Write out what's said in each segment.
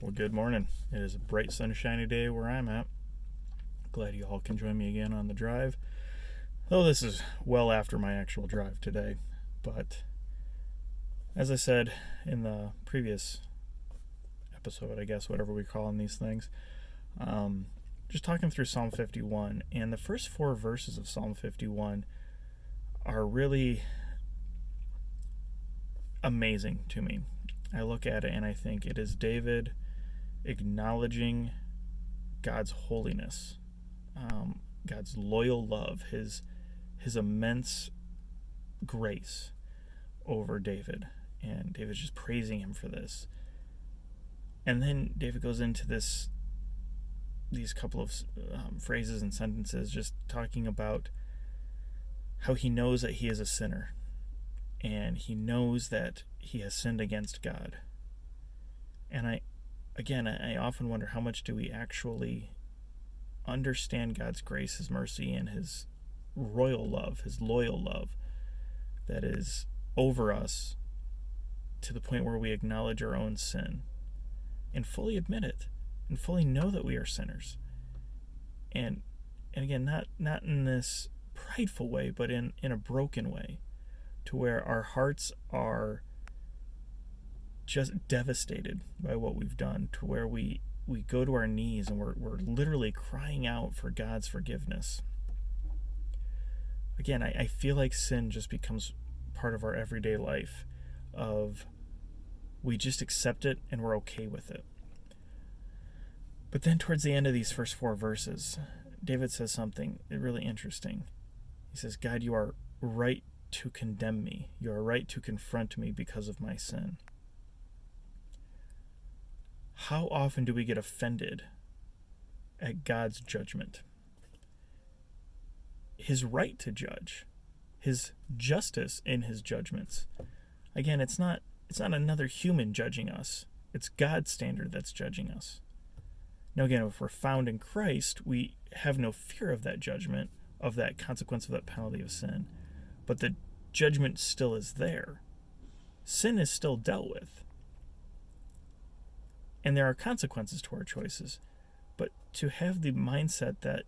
Well, good morning. It is a bright, sunshiny day where I'm at. Glad you all can join me again on the drive. Though this is well after my actual drive today. But as I said in the previous episode, I guess, whatever we call in these things, just talking through Psalm 51. And the first four verses of Psalm 51 are really amazing to me. I look at it and I think it is David acknowledging God's holiness, God's loyal love, his immense grace over David, and David's just praising him for this. And then David goes into these couple of phrases and sentences, just talking about how he knows that he is a sinner, and he knows that he has sinned against God. And I often wonder, how much do we actually understand God's grace, his mercy, and his royal love, his loyal love that is over us, to the point where we acknowledge our own sin and fully admit it and fully know that we are sinners. And again, not in this prideful way, but in a broken way, to where our hearts are just devastated by what we've done, to where we go to our knees and we're literally crying out for God's forgiveness. Again, I feel like sin just becomes part of our everyday life, of we just accept it and we're okay with it. But then towards the end of these first four verses, David says something really interesting. He says, God, you are right to condemn me. You are right to confront me because of my sin. How often do we get offended at God's judgment? His right to judge, his justice in his judgments. Again, it's not another human judging us. It's God's standard that's judging us. Now again, if we're found in Christ, we have no fear of that judgment, of that consequence, of that penalty of sin. But the judgment still is there. Sin is still dealt with. And there are consequences to our choices. But to have the mindset that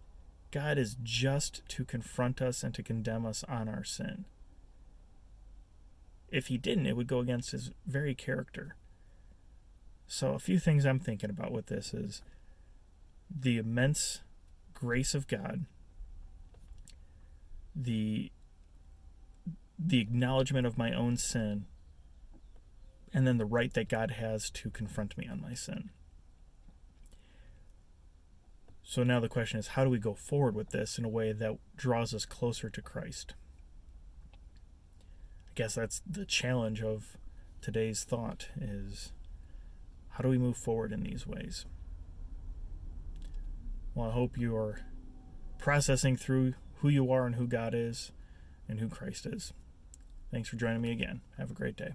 God is just to confront us and to condemn us on our sin. If he didn't, it would go against his very character. So a few things I'm thinking about with this is the immense grace of God, the acknowledgement of my own sin, and then the right that God has to confront me on my sin. So now the question is, how do we go forward with this in a way that draws us closer to Christ? I guess that's the challenge of today's thought, is how do we move forward in these ways? Well, I hope you are processing through who you are and who God is and who Christ is. Thanks for joining me again. Have a great day.